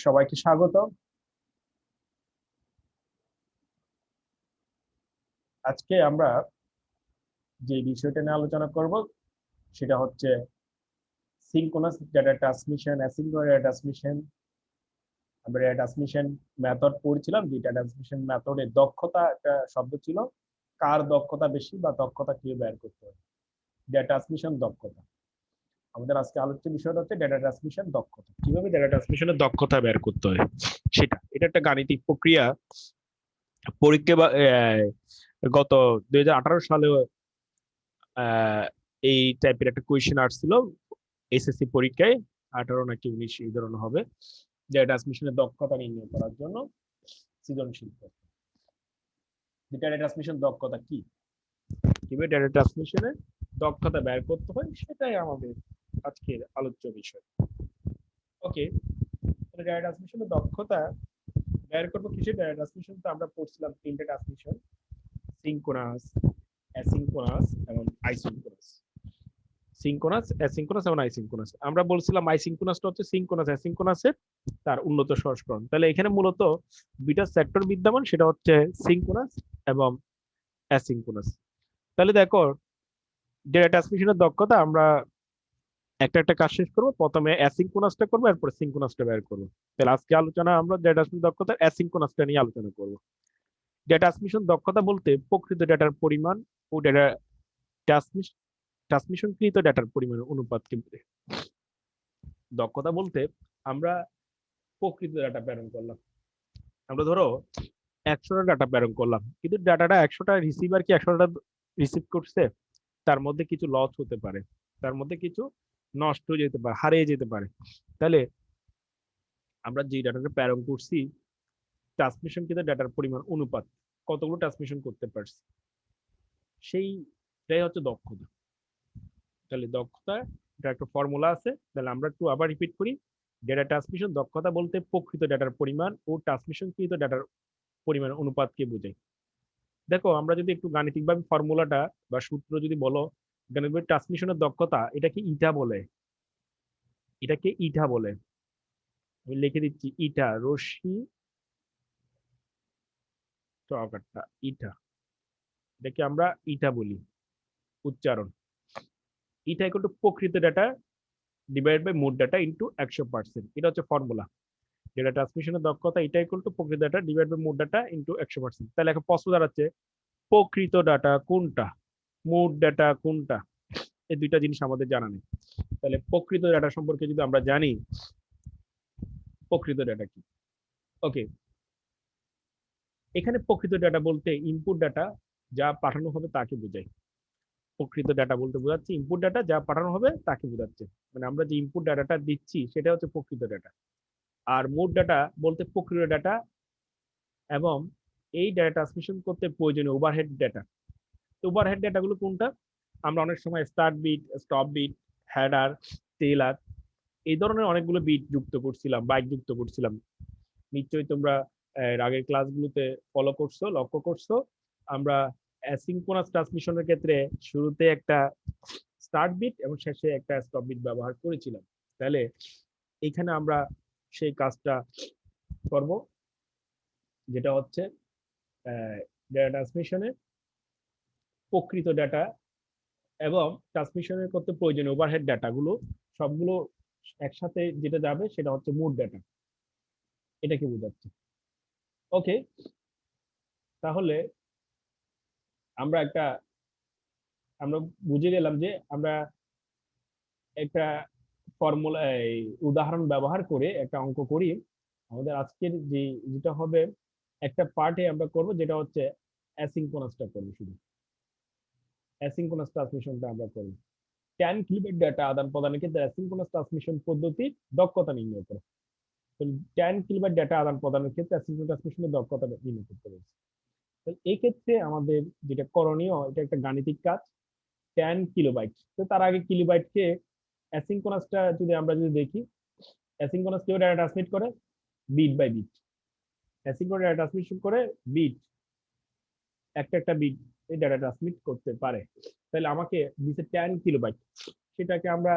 সবাইকে স্বাগত। আজকে আমরা যে বিষয়টা নিয়ে আলোচনা করব সেটা হচ্ছে synchronous data transmission, asynchronous data transmission. আমরা ডেটা ট্রান্সমিশন মেথড পড়ছিলাম। ডেটা ট্রান্সমিশন মেথডের দক্ষতা একটা শব্দ ছিল, কার দক্ষতা বেশি বা দক্ষতা কে বের করতে হবে। ডেটা ট্রান্সমিশন দক্ষতা, আমাদের আজকে আলোচ্য বিষয়টা হচ্ছে ডেটা ট্রান্সমিশন দক্ষতা। কিভাবে ডেটা ট্রান্সমিশনের দক্ষতা বের করতে হয় এটা একটা গাণিতিক প্রক্রিয়া। পরীক্ষা বা গত 2018 সালে এই টাইপের একটা কোয়েশ্চেন আসছিল এসএসসি পরীক্ষায়, 18 নাকি 19 এই ধরনের হবে, ডেটা ট্রান্সমিশনের দক্ষতা নির্ণয় করার জন্য সৃজনশীল প্রশ্ন। ডেটা ট্রান্সমিশন দক্ষতা কি, কিভাবে ডেটা ট্রান্সমিশনের দক্ষতা বের করতে হয়, সেটাই আমাদের আজকের আলোচ্য বিষয়। ওকে, ডেটা ট্রান্সমিশনের দক্ষতা বের করবো কিসে? ডেটা ট্রান্সমিশন তো আমরা পড়ছিলাম তিনটে ট্রান্সমিশন, সিনক্রোনাস, অ্যাসিনক্রোনাস এবং আইসিনক্রোনাস। সিনক্রোনাস, অ্যাসিনক্রোনাস এবং আইসিনক্রোনাস। আমরা বলছিলাম আইসিনক্রোনাসটা হচ্ছে সিনক্রোনাস অ্যাসিনক্রোনাসের তার উন্নত সংস্করণ। তাহলে এখানে মূলত দুইটা সেক্টর বিদ্যমান, সেটা হচ্ছে সিনক্রোনাস এবং অ্যাসিনক্রোনাস। তাহলে দেখো, ডেটা ট্রান্সমিশনের দক্ষতা আমরা একটা একটা কাজ শেষ করবো। প্রথমে অ্যাসিনক্রোনাসটা করবো, এরপর সিনক্রোনাসটা বের করবো। তাহলে আজকে আলোচনা আমরা ডেটা ট্রান্সমিশন দক্ষতার অ্যাসিনক্রোনাসটা নিয়ে আলোচনা করবো। ডেটা ট্রান্সমিশন দক্ষতা বলতে প্রকৃত ডেটার পরিমাণ ও ডেটা ট্রান্সমিশনকৃত ডেটার পরিমাণের অনুপাতকে বোঝায়। দক্ষতা বলতে আমরা প্রকৃত ডাটা প্রেরণ করলাম। আমরা ধরো 100টা ডাটা প্রেরণ করলাম, কিন্তু ডাটাটা 100টা রিসিভার কি 100টা রিসিভ করছে? তার মধ্যে কিছু লস হতে পারে, তার মধ্যে কিছু নষ্ট হয়ে যেতে পারে, হারিয়ে যেতে পারে। তাহলে আমরা যে ডাটাটা প্রেরণ করছি, ট্রান্সমিশন কিন্তু ডাটার পরিমাণ অনুপাত, কতগুলো ট্রান্সমিশন করতে পারছি, সেইটাই হচ্ছে দক্ষতা। তাহলে দক্ষতা এটা একটা ফর্মুলা আছে, তাহলে আমরা একটু আবার রিপিট করি। ডেটা ট্রান্সমিশন দক্ষতা বলতে প্রকৃত ডাটার পরিমাণ ও ট্রান্সমিশনকৃত ডাটার পরিমাণ অনুপাতকে বোঝায়। দেখো, আমরা যদি একটু গাণিতিকভাবে ফর্মুলাটা বা সূত্র যদি বলো, গাণিতিক ট্রান্সমিশনের দক্ষতা এটাকে ইটা বলে, এটাকে ইটা বলে। আমি লিখে দিচ্ছি, ইটা রশ্মি টকারটা ইটা, এটাকে আমরা ইটা বলি উচ্চারণ। ইটা ইকুয়াল টু প্রকৃত ডাটা ডিভাইড বাই মোট ডাটা ইন্টু 100%, এটা হচ্ছে ফর্মুলা। ডেটা ট্রান্সমিশনের দক্ষতা এটা ইকুয়াল টু প্রকৃত ডাটা ডিভাইড বাই মোট ডাটা ইন্টু 100%। তাহলে এখন প্রশ্ন দাঁড়াচ্ছে, প্রকৃত ডাটা কোনটা, মোট ডাটা কোনটা? এই দুইটা জিনিস আমাদের জানা নেই। তাহলে প্রকৃত ডাটা সম্পর্কে যদি আমরা জানি, প্রকৃত ডাটা কি? ওকে, এখানে প্রকৃত ডাটা বলতে ইনপুট ডাটা যা পাঠানো হবে তাকে বোঝায়। প্রকৃত ডাটা বলতে বোঝাচ্ছে ইনপুট ডাটা যা পাঠানো হবে তাকে বোঝাচ্ছে। মানে আমরা যে ইনপুট ডাটাটা দিচ্ছি সেটা হচ্ছে প্রকৃত ডাটা। আর মোট ডাটা বলতে প্রকৃত ডাটা এবং এই ডাটা ট্রান্সমিশন করতে প্রয়োজনীয় ওভারহেড ডাটা। তো ওভারহেড ডাটাগুলো কোনটা? আমরা অনেক সময় start bit, stop bit, header, trailer, এই ধরনের অনেকগুলো বিট যুক্ত করছিলাম, বাইট যুক্ত করছিলাম। নিশ্চয়ই তোমরা আগের ক্লাসগুলোতে ফলো করছো, লক্ষ্য করছো। আমরা অ্যাসিনক্রোনাস ট্রান্সমিশনের ক্ষেত্রে শুরুতে একটা স্টার্ট বিট এবং শেষে একটা স্টপ বিট ব্যবহার করেছিলাম। তাহলে এখানে আমরা সেই কাজটা করব, যেটা হচ্ছে ডেটা ট্রান্সমিশনে প্রকৃত ডাটা এবং ট্রান্সমিশনের করতে প্রয়োজনীয় ওভারহেড ডাটাগুলো সবগুলো একসাথে যেটা যাবে সেটা হচ্ছে মোট ডাটা, এটাকে বোঝাচ্ছে। ওকে, তাহলে আমরা আমরা বুঝে গেলাম যে আমরা একটা ফর্মুলা, উদাহরণ ব্যবহার করে একটা অঙ্ক করি। আমাদের আজকের যেটা হবে, একটা পার্টে আমরা করব যেটা হচ্ছে অ্যাসিনক্রোনাসটা করব, শুধু অ্যাসিনক্রোনাস ট্রান্সমিশনটা আমরা করব। 10 কিলোবাইট ডাটা আদান প্রদানের ক্ষেত্রে অ্যাসিনক্রোনাস ট্রান্সমিশন পদ্ধতির দক্ষতা নির্ণয় করে। 10 কিলোবাইট ডাটা আদান প্রদানের ক্ষেত্রে অ্যাসিনক্রোনাস ট্রান্সমিশনের দক্ষতা নির্ণয় করতে হবে। এই ক্ষেত্রে আমাদের যেটা করণীয়, এটা একটা গাণিতিক কাজ। 10 কিলোবাইট, তো তার আগে কিলোবাইটকে অ্যাসিনক্রোনাসটা যদি দেখি, অ্যাসিনক্রোনাস কিভাবে ডাটা ট্রান্সমিট করে? Bit by bit. Asynchronous data transmission করে বিট, একটা একটা বিট এই ডাটা ট্রান্সমিট করতে পারে। তাহলে আমাকে দিচ্ছে 10 কিলোবাইট, সেটাকে আমরা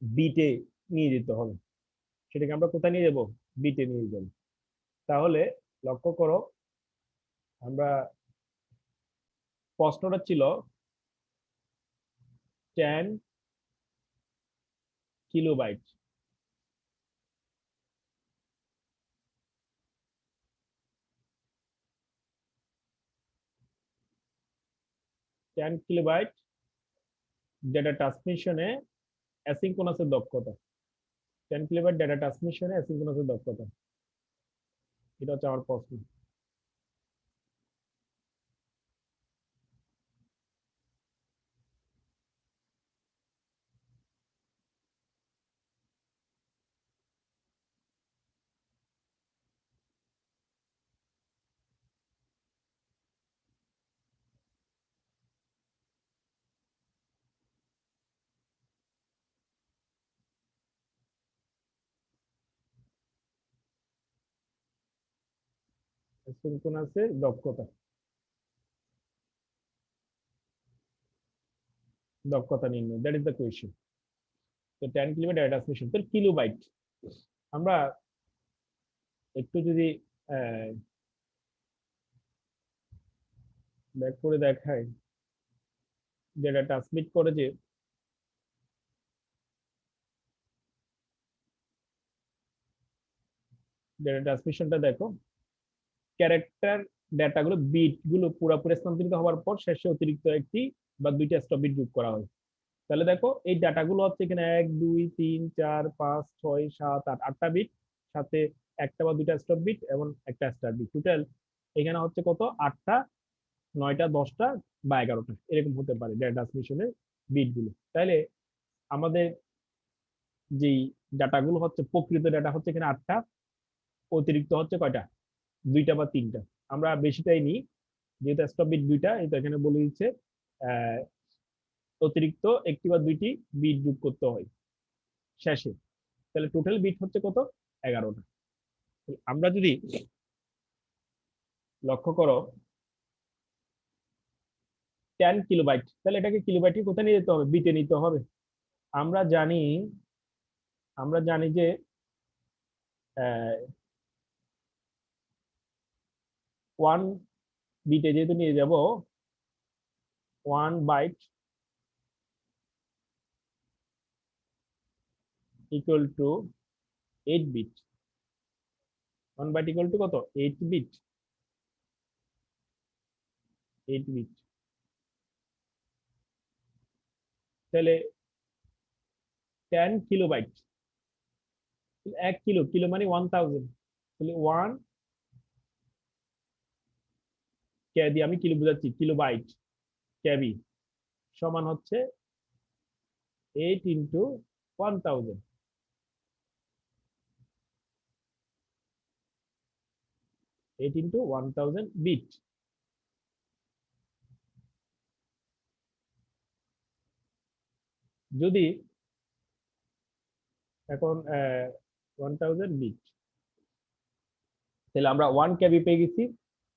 বিটে নিয়ে যেতে হবে। সেটাকে আমরা কোথায় নিয়ে যাব, বিটে নিয়ে যাব। তাহলে লক্ষ্য করো, আমরা প্রশ্নটা ছিল 10 কিলোবাইট। 10 কিলোবাইট ডেটা ট্রান্সমিশনে অ্যাসিঙ্ক্রোনাসের দক্ষতা। 10 কিলোবাইট ডেটা ট্রান্সমিশনে অ্যাসিঙ্ক্রোনাসের দক্ষতা, এটা হচ্ছে আমার প্রশ্ন। অ্যাসিঙ্ক্রোনাসের দক্ষতা, দক্ষতা নির্ণয়, দ্যাট ইজ দ্য কোয়েশ্চেন। তো 10 কিলোবাইট ডেটা ট্রান্সমিশন, তো কিলোবাইট আমরা একটু যদি ব্যাক করে দেখাই, যেটা ট্রান্সমিট করে যে ডেটা ট্রান্সমিশনটা দেখো, ক্যারেক্টার ডেটাগুলো বিট গুলো পুরোপুরি স্থানান্তরিত হওয়ার পর শেষে অতিরিক্ত একটি বা দুইটা স্টপ বিট যোগ করা হয়। তাহলে দেখো এই ডাটাগুলো হচ্ছে এখানে 1 2 3 4 5 6 7 8 আটটা বিট, সাথে একটা বা দুইটা স্টপ বিট এবং একটা স্টার বিট, টোটাল এখানে হচ্ছে কত, 8টা 9টা 10টা বা 11টা এরকম হতে পারে ডেটা ট্রান্সমিশনের বিট গুলো। তাহলে আমাদের যেই ডাটাগুলো হচ্ছে প্রকৃত ডাটা হচ্ছে এখানে 8টা, অতিরিক্ত হচ্ছে কয়টা, দুইটা বা তিনটা। আমরা বেশিটাই নিই, যেহেতু স্টপ বিট দুইটা, এটা এখানে বলে দিচ্ছে আহ, অতিরিক্ত একটি বা দুইটি বিট যোগ করতে হয় শেষে। তাহলে টোটাল বিট হচ্ছে কত, 11টা। আমরা যদি লক্ষ্য করো 10 কিলোবাইট, তাহলে এটাকে কিলোবাইটে কোথায় নিয়ে যেতে হবে, বিটে নিতে হবে। আমরা জানি আমরা জানি যে 1 বিটে যেহেতু নিয়ে যাব, 1 byte equal to 8 bit. 1 byte equal to কত, 8 বিট। 8 বিট, তাহলে 10 কিলোবাইট, 1 কিলো, কিলো মানে 1000, তাহলে 1 কেবি, আমি কিলো বোঝাচ্ছি, কিলোবাইট কেবি সমান হচ্ছে 8 ইন্টু 1000, 8 ইন্টু 1000 বিট। যদি এখন 1000 বিট, তাহলে আমরা 1 কেবি পেয়ে গেছি,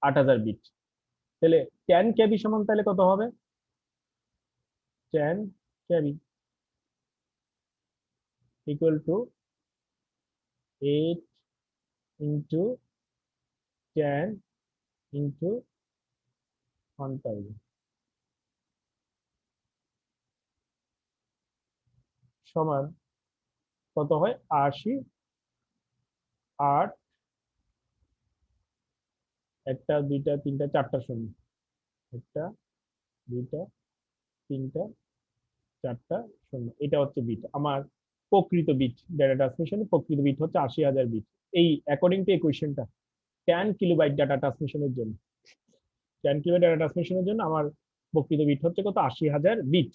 8000 বিট। তাহলে 10 কেবি সমান তাহলে কত হবে, 10 KB equal to 8 into 10 into 1000 সমান কত হয়, 80, 8, একটা দুইটা তিনটা চারটা শূন্য, একটা দুইটা তিনটা চারটা শূন্য, এটা হচ্ছে বিট। আমার প্রকৃত বিট ডেটা ট্রান্সমিশনের প্রকৃত বিট হচ্ছে 80,000 বিট। এই অ্যাকর্ডিং টু এই কোয়েশ্চেনটা 10 কিলোবাইট ডাটা ট্রান্সমিশনের জন্য, 10 কিলোবাইট ডাটা ট্রান্সমিশনের জন্য আমার প্রকৃত বিট হচ্ছে কত, 80,000 বিট।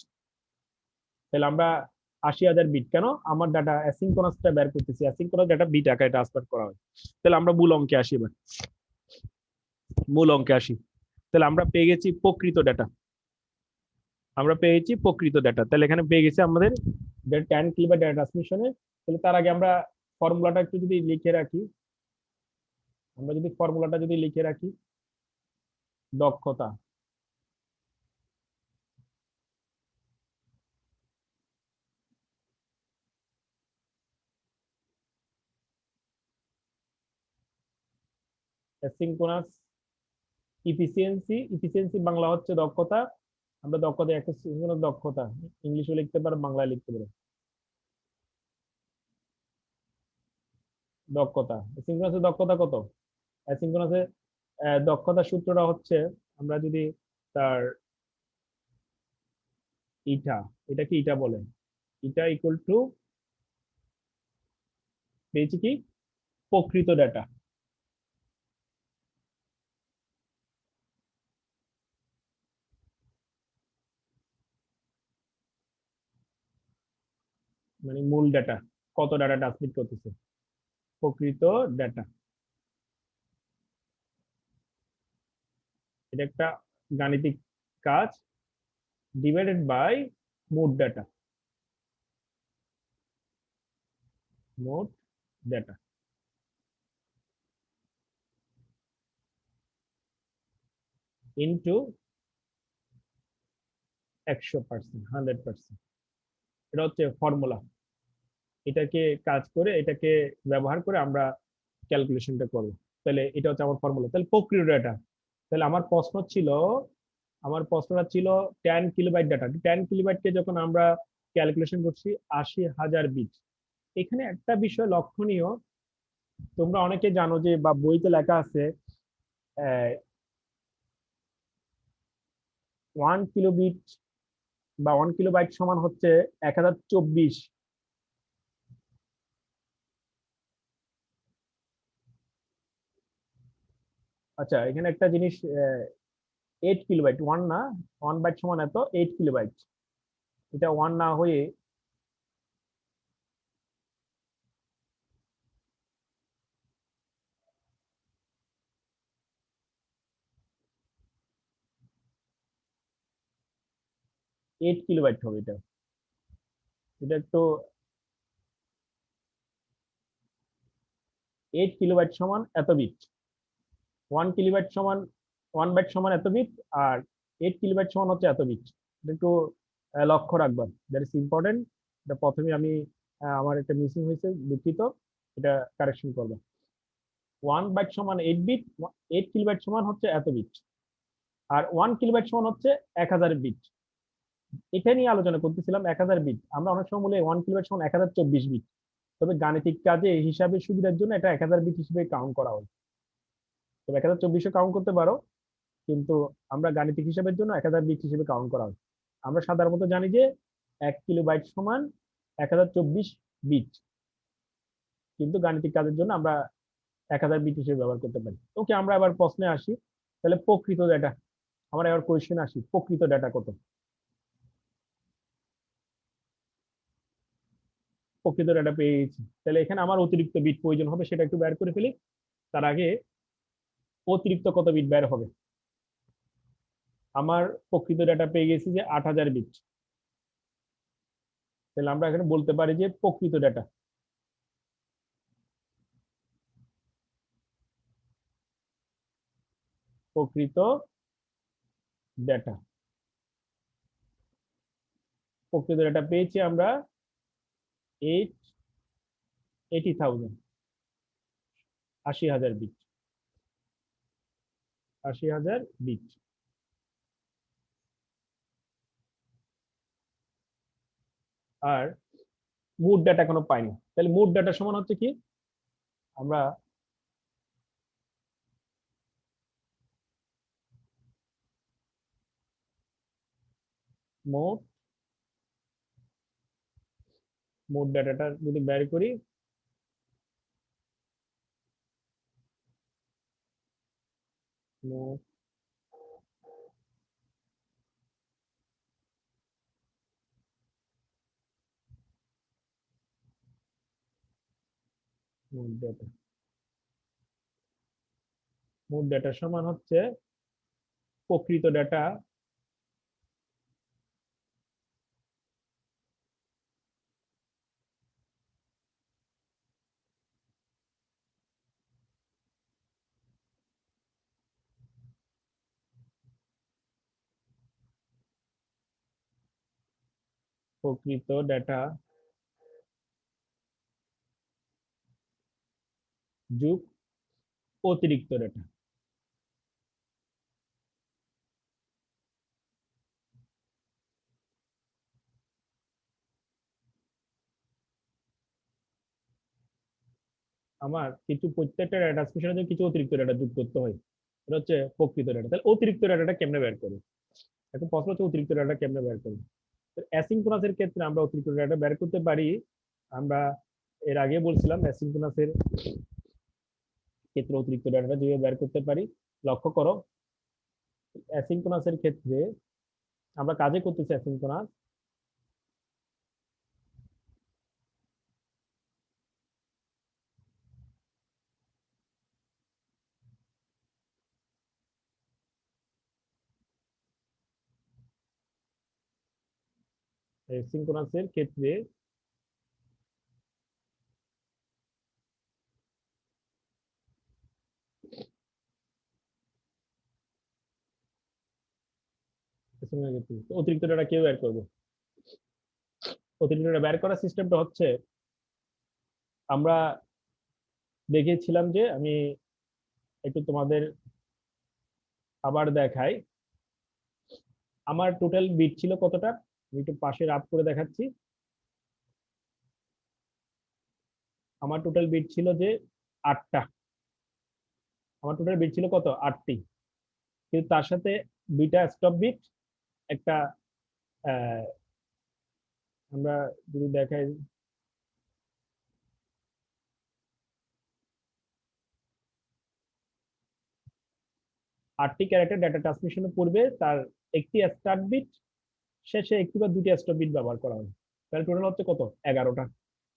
তাহলে আমরা 80,000 বিট কেন, আমার ডাটা অ্যাসিঙ্ক্রোনাসটা বের করতেছি, অ্যাসিঙ্ক্রোনাস ডাটা বিট আকারে ট্রান্সফার করা হয়। তাহলে আমরা মূল অঙ্কে আসি এবার, মূল অঙ্কে আসি। তাহলে আমরা পেয়ে গেছি প্রকৃত ডাটা, আমরা পেয়েছি প্রকৃত ডাটা, তাহলে এখানে পেয়ে গেছি আমাদের 10 কিলোবাইট ডাটা ট্রান্সমিশনে। তাহলে তার আগে আমরা ফর্মুলাটা একটু যদি লিখে রাখি, আমরা যদি ফর্মুলাটা যদি লিখে রাখি, দক্ষতা অ্যাসিনক্রোনাস ইফিসিয়েন্সি, ইফিসিয়েন্সি বাংলা হচ্ছে দক্ষতা, আমরা দক্ষতা একটা দক্ষতা ইংলিশে লিখতে পারো, বাংলায় লিখতে পারো দক্ষতা। অ্যাসিনক্রোনাসের দক্ষতা কত? অ্যাসিনক্রোনাসের দক্ষতার সূত্রটা হচ্ছে, আমরা যদি তার ইটা, এটা কি ইটা বলে, ইটা ইকুয়াল টু পেয়েছি কি প্রকৃত ডেটা, মানে মূল ডেটা, কত ডাটা ট্রান্সমিট করতেছে, প্রকৃত ডেটা। এটা একটা গাণিতিক কাজ, ডিভাইডেড বাই মোট ডেটা, মোট ডেটা ইন্টু 100%, 100%। এটা হচ্ছে ফর্মুলা, এটাকে কাজ করে, এটাকে ব্যবহার করে আমরা ক্যালকুলেশনটা করবো। তাহলে এটা হচ্ছে আমার ফর্মুলা, তাহলে প্রকৃত ডেটা। তাহলে আমার প্রশ্ন ছিল, আমার প্রশ্নটা ছিল 10 কিলোবাইট ডাটা, 10 কিলোবাইটকে যখন আমরা ক্যালকুলেশন করছি 80,000 বিট। এখানে একটা বিষয় লক্ষণীয়, তোমরা অনেকে জানো যে বা বইতে লেখা আছে 1 কিলোবিট বা 1 কিলোবাইট সমান হচ্ছে 1024। আচ্ছা, এখানে একটা জিনিস, 8 কিলোবাইট, ওয়ান না, 1 বাইট সমান এত, 8 কিলোবাইট, এটা ওয়ান না হয়ে 8 কিলোবাইট হবে। এটা এটা একটু, 8 কিলোবাইট সমান এত বিট, 1 কিলোবাইট সমান, 1 বাইট সমান এত বিট, আর 8 কিলোবাইট সমান হচ্ছে এত বিট। এটা একটু লক্ষ্য রাখবেন, দ্যাট ইজ ইম্পর্টেন্ট। এটা প্রথমে আমি আমার একটা মিসিং হয়েছে, দুঃখিত, এটা কারেকশন করবেন। 1 বাইট সমান 8 বিট, 8 কিলোবাইট সমান হচ্ছে এত বিট, আর 1 কিলোবাইট সমান হচ্ছে 1000 বিট। এটা নিয়ে আলোচনা করতেছিলাম, 1000 বিট, আমরা অনেক সময় বলি 1 কিলোবাইট সমান 1024 বিট, তবে গাণিতিক কাজে এই হিসাবের সুবিধার জন্য এটা 1000 বিট হিসেবে কাউন্ট করা হয়। তবে 1024 কাউন্ট করতে পারো, কিন্তু আমরা গাণিতিক হিসাবের জন্য 1000 বিট হিসেবে কাউন্ট করা হয়। আমরা সাধারণত জানি যে 1 কিলোবাইট সমান 1024 বিট, কিন্তু গাণিতিক কাজের জন্য আমরা 1000 বিট হিসেবে ব্যবহার করতে পারি। ওকে, আমরা এবার প্রশ্নে আসি। তাহলে প্রকৃত ডেটা, আমরা এবার কোয়েশ্চেন আসি, প্রকৃত ডেটা কত? প্রকৃত ডেটা পেয়ে গেছি, তাহলে এখানে আমার অতিরিক্ত বিট প্রয়োজন হবে, সেটা একটু বের করে ফেলি। তার আগে অতিরিক্ত কত বিট বের হবে? আমার প্রকৃত ডেটা পেয়ে গেছি যে 8000 বিট। তাহলে আমরা এখানে বলতে পারি যে প্রকৃত ডেটা, প্রকৃত ডেটা, প্রকৃত ডেটা পেয়েছি আমরা 80,000, 80,000 বিট, 80,000 বিট। আর মোট ডাটা কোনো পাইনি, তাহলে মোট ডাটা সমান হচ্ছে কি, আমরা মোট, মোট ডাটাটা যদি বের করি, মোট, মোট ডাটা, মোট ডাটা সমান হচ্ছে প্রকৃত ডাটা, প্রকৃত ডাটা যোগ অতিরিক্ত ডেটা। আমার কিছু প্রত্যেকটা ডেটা ট্রান্সমিশনের কিছু অতিরিক্ত ডেটা যোগ করতে হয়, এটা হচ্ছে প্রকৃত ডেটা। তাহলে অতিরিক্ত ডেটাটা কেমনে বের করবো? এখন প্রশ্ন হচ্ছে অতিরিক্ত ডেটা কেমনে বের করবো। অ্যাসিনক্রোনাস এর ক্ষেত্রে আমরা অতিরিক্ত ডেটা বের করতে পারি। আমরা এর আগে বলছিলাম অ্যাসিনক্রোনাস এর ক্ষেত্রে অতিরিক্ত ডেটাটা যেভাবে বের করতে পারি। লক্ষ্য করো, অ্যাসিনক্রোনাস এর ক্ষেত্রে আমরা কাজে করতেছি অ্যাসিনক্রোনাস। অ্যাসিনক্রোনাস এর ক্ষেত্রে অতিরিক্ত ডেটা কেউ বের করবো। অতিরিক্ত ডেটা বের করার সিস্টেমটা হচ্ছে, আমরা দেখেছিলাম যে, আমি একটু তোমাদের আবার দেখাই। আমার টোটাল বিট ছিল কতটা, আমি একটু পাশে রাফ করে দেখাচ্ছি। আমার টোটাল বিট ছিল যে 8টা। আমার টোটাল বিট ছিল কত, 8টি। কিন্তু তার সাথে 2টা স্টপ বিট, একটা আহ, আমরা যদি দেখাই, 8টি ক্যারেক্টার ডেটা ট্রান্সমিশনের পূর্বে তার একটি স্টার্ট বিট, শেষে একটি বা 2টি স্টপ বিট ব্যবহার করা হয়। তাহলে টোটাল হচ্ছে কত, 11টা।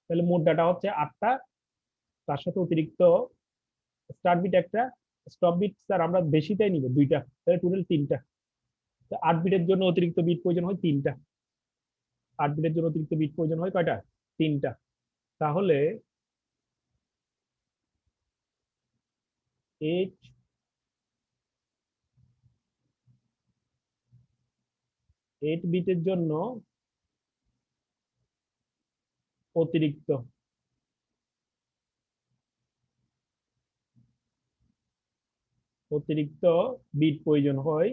তাহলে মোট ডাটা হচ্ছে 8টা, তার সাথে অতিরিক্ত স্টার্ট বিট একটা, স্টপ বিট স্যার আমরা বেশিটাই নিব 2টা, তাহলে টোটাল 3টা। 8 বিটের জন্য অতিরিক্ত বিট প্রয়োজন হয় 3টা। 8 বিটের জন্য অতিরিক্ত বিট প্রয়োজন হয় কয়টা, 3টা। তাহলে 8 বিটের জন্য অতিরিক্ত অতিরিক্ত বিট প্রয়োজন হয়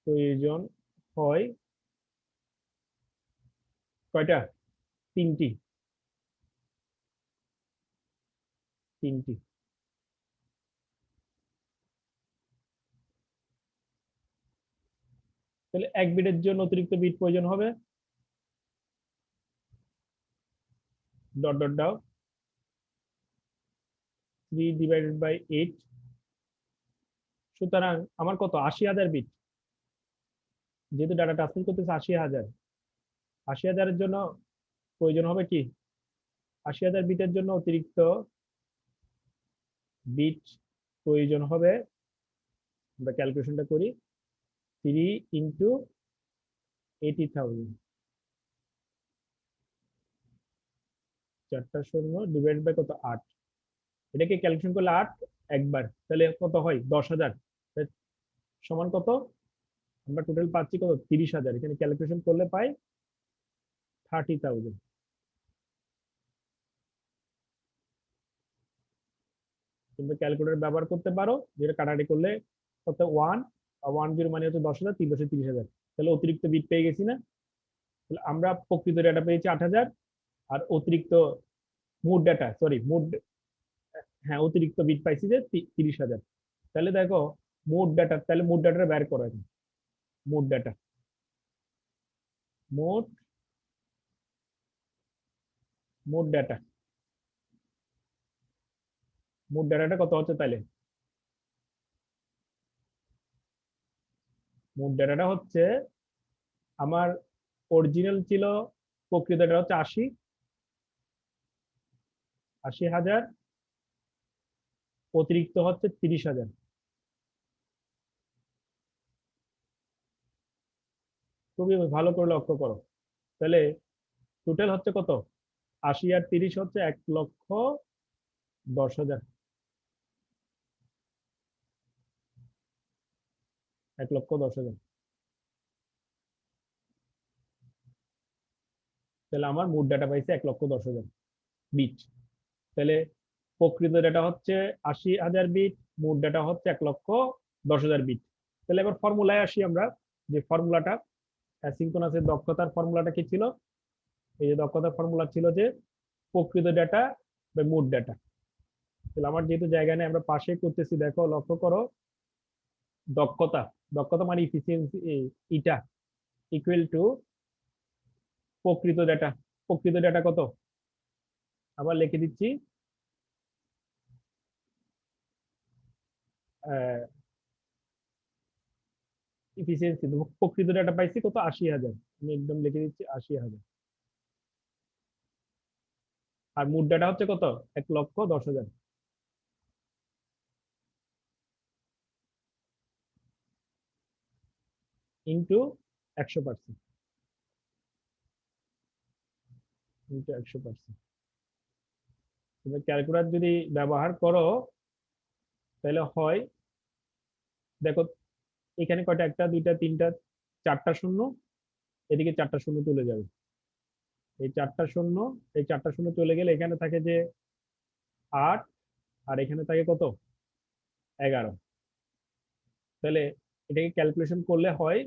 প্রয়োজন হয় কয়টা, 3টি। 3টি। তাহলে 1 বিটের জন্য অতিরিক্ত বিট প্রয়োজন হবে ডট ডট দাও 3/8। সুতরাং আমার কত, 80,000 বিট। যেহেতু ডাটা ট্রান্সমিট করতেছে 80,000, 80,000-এর জন্য প্রয়োজন হবে কি, 80,000 বিটের জন্য অতিরিক্ত বিট প্রয়োজন হবে। আমরা ক্যালকুলেশনটা করি, 3 × 80,000, 4টা শূন্য ডিভাইড বাই কত, 8। এটাকে ক্যালকুলেশন করলে 8 একবার, তাহলে কত হয়, 10,000। সমান কত, আমরা টোটাল পাচ্ছি কত, 30,000। এখানে ক্যালকুলেশন করলে পাই 30,000। তোমরা ক্যালকুলেটর ব্যবহার করতে পারো, যেটা কাটাকাটি করলে কত, 1 মানে হচ্ছে 10,000, 3 × 30,000। তাহলে অতিরিক্ত বিট পেয়ে গেছি না। তাহলে আমরা প্রকৃত ডাটা পেয়েছি 8,000, আর অতিরিক্ত মোট ডাটা, সরি মোট, হ্যাঁ অতিরিক্ত বিট পাইছি যে 30,000। তাহলে দেখো মোট ডাটা, তাহলে মোট ডাটাটা বের করো এখন। মোট ডাটা, মোট মোট ডাটা, মোট ডাটাটা কত হচ্ছে তাহলে, মোট ডাটাটা হচ্ছে, আমার অরিজিনাল ছিল, প্রকৃত ডাটা হচ্ছে 80,000, অতিরিক্ত হচ্ছে 30,000। খুবই ভালো করে লক্ষ্য করো। তাহলে টোটাল হচ্ছে কত, 80 আর 30 হচ্ছে 1,10,000। 1,10,000। তাহলে আমার মোট ডাটা পাইছে 1,10,000 বিট। তাহলে প্রকৃত ডাটা হচ্ছে 80,000 বিট, মোট ডাটা হচ্ছে 1,10,000 বিট। তাহলে এবার ফর্মুলায় আসি আমরা, যে ফর্মুলাটা অ্যাসিঙ্ক্রোনাসের দক্ষতার ফর্মুলাটা কি ছিল? এই যে দক্ষতার ফর্মুলা ছিল যে প্রকৃত ডাটা বা মোট ডাটা। তাহলে আমার যেহেতু জায়গা নেই, আমরা পাশে করতেছি, দেখো লক্ষ্য করো, দক্ষতা, দক্ষতা মানে ইফিসিয়েন্সি, ইটা ইকুয়াল টু প্রকৃত ডাটা। প্রকৃত ডাটা কত? আবার লিখে দিচ্ছি, ইফিসিয়েন্সি, প্রকৃত ডাটা পাইছি কত? 80,000। আমি একদম লিখে দিচ্ছি 80,000। আর মোট ডাটা হচ্ছে কত? 1,10,000 ইন্টু 100%, ইন্টু 100%। তুমি ক্যালকুলেটর যদি ব্যবহার করো তাহলে হয়, দেখো এখানে কয়টা, একটা দুইটা তিনটা চারটা শূন্য, এদিকে চারটা শূন্য চলে যাবে, এই চারটা শূন্য, এই চারটা শূন্য চলে গেলে এখানে থাকে যে 8, আর এখানে থাকে কত? 11। তাহলে এটাকে ক্যালকুলেশন করলে হয়,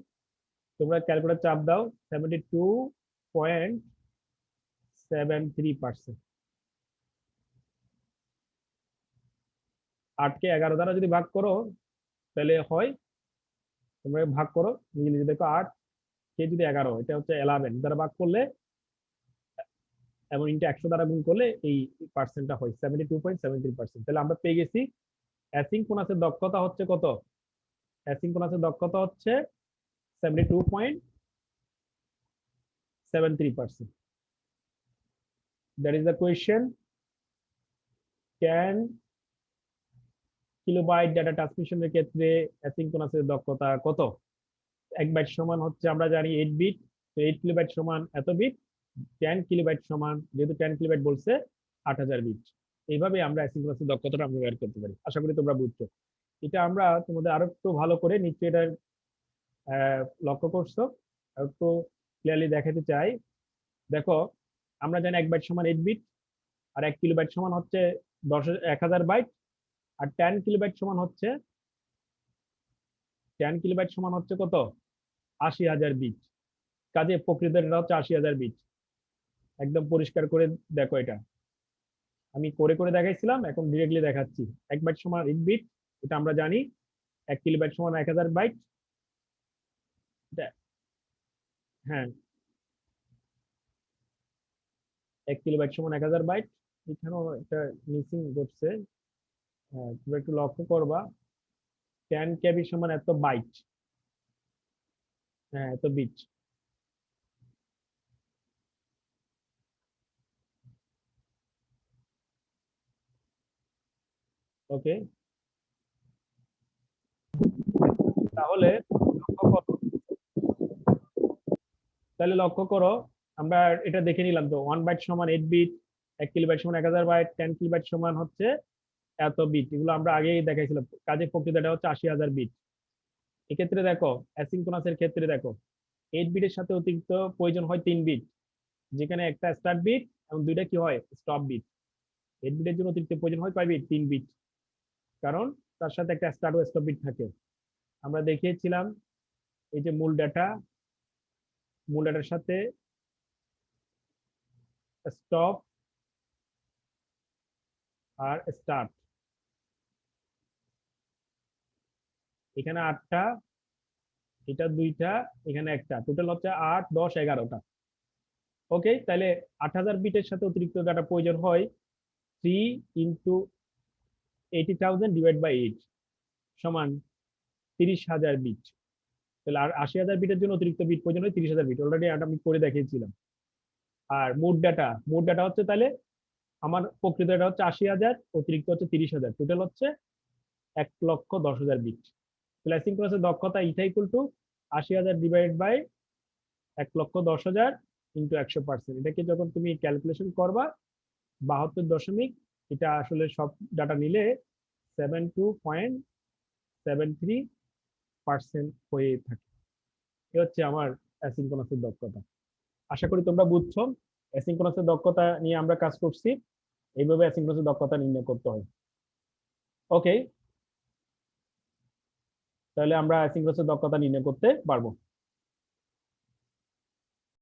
তোমরা ক্যালকুলেটর চাপ দাও, 72.73%। 8কে 11 দ্বারা যদি ভাগ করো তাহলে হয়, তোমরা ভাগ করো নিজে নিজে, দেখো 8 কে যদি 11, এটা হচ্ছে 11 দ্বারা ভাগ করলে এবং ইন্টু 100 দ্বারা গুণ করলে এই পার্সেন্টটা হয় 72.73%। তাহলে আমরা পেয়ে গেছি অ্যাসিঙ্ক্রোনাসের দক্ষতা হচ্ছে কত? অ্যাসিঙ্ক্রোনাসের দক্ষতা হচ্ছে 72.73%। That is the question, can kilobyte data ট্রান্সমিশনের ক্ষেত্রে অ্যাসিঙ্ক্রোনাসের দক্ষতা কত? 1 বাইট সমান হচ্ছে আমরা জানি 8 বিট, তো 8 কিলোবাইট সমান এত বিট, 10 কিলোবাইট সমান, যেহেতু 10 কিলোবাইট বলছে, 8,000 বিট। এইভাবে আমরা অ্যাসিঙ্ক্রোনাসের দক্ষতাটা আমরা বের করতে পারি। আশা করি তোমরা বুঝছো। এটা আমরা তোমাদের আরো একটু ভালো করে নিশ্চয়ই এটা লক্ষ্য করছো, আর একটু ক্লিয়ারলি দেখাতে চাই। দেখো আমরা জানি 1 বাইট সমান 8 বিট, আর 1 কিলোবাইট সমান হচ্ছে 10,000 বাইট, আর 10 কিলোবাইট সমান হচ্ছে, 10 কিলোবাইট সমান হচ্ছে কত? 80,000 বিট। কাজে প্রকৃত এটা হচ্ছে 80,000 বিট। একদম পরিষ্কার করে দেখো, এটা আমি করে করে দেখাইছিলাম, এখন ডিরেক্টলি দেখাচ্ছি। 1 বাইট সমান 8 বিট, এটা আমরা জানি। 1 কিলোবাইট সমান 1,000 বাইট। হ্যাঁ, 1 কিলোবাইট সমান 1,000 বাইট। এখানেও একটা মিসিং ঘটছে, তুমি একটু লক্ষ্য করবা। 10 কেবি সমান এত বাইট, হ্যাঁ এত বিট। ওকে, তাহলে লক্ষ্য করো, তাহলে লক্ষ্য করো, আমরা এটা দেখে নিলাম তো, 1 বাইট সমান 8 বিট, 1 কিলোবাইট সমান 1,000 বাইট, 10 কিলোবাইট সমান হচ্ছে এত বিট। এগুলো আমরা আগেই দেখাইছিলাম। কাজে প্রকৃতটা হচ্ছে 80,000 বিট। এক্ষেত্রে দেখো অ্যাসিঙ্ক্রোনাসের ক্ষেত্রে দেখো 8 বিটের সাথে অতিরিক্ত প্রয়োজন হয় 3 বিট, যেখানে একটা স্টার্ট বিট এবং দুইটা কি হয়? Stop bit. 8 বিটের জন্য অতিরিক্ত প্রয়োজন হয় কয় বিট? 3 বিট, কারণ তার সাথে একটা স্টার্ট ও স্টপ বিট থাকে। আমরা দেখিয়েছিলাম এই যে মূল ডাটা, মূল ডাটার সাথে স্টপ আর স্টার্ট, এখানে 8টা, এটা 2টা, এখানে একটা, টোটাল হচ্ছে 8, 10, 11টা। ওকে, তাহলে 8,000 বিটের সাথে অতিরিক্ত ডাটা প্রয়োজন হয় 3 ইন্টু 80,000 ডিভাইড বাই 8 সমান 30,000 বিট। তাহলে আর 80,000 বিটের জন্য অতিরিক্ত বিট প্রয়োজন হয় 30,000 বিট। অলরেডি আমি করে দেখিয়েছিলাম। আর মোট ডাটা, মোট ডাটা হচ্ছে তাহলে আমার প্রকৃত ডাটা হচ্ছে 80,000, অতিরিক্ত হচ্ছে 30,000, টোটাল হচ্ছে 1,10,000 বিট। তাহলে অ্যাসিঙ্ক্রোনাসের দক্ষতা ইটা equal to 80,000 divide by 1,10,000 into 100%। এটাকে যখন তুমি ক্যালকুলেশন করবা 72 দশমিক, এটা আসলে সব ডাটা নিলে 72.73% হয়ে থাকে। এ হচ্ছে আমার অ্যাসিঙ্ক্রোনাসের দক্ষতা। আশা করি তোমরা বুঝছো। অ্যাসিঙ্ক্রোনাসের দক্ষতা নিয়ে আমরা কাজ করছি, এইভাবে অ্যাসিঙ্ক্রোনাসের দক্ষতা নির্ণয় করতে হয়। ওকে, তাহলে আমরা অ্যাসিঙ্ক্রোনাসের দক্ষতা নির্ণয় করতে পারবো।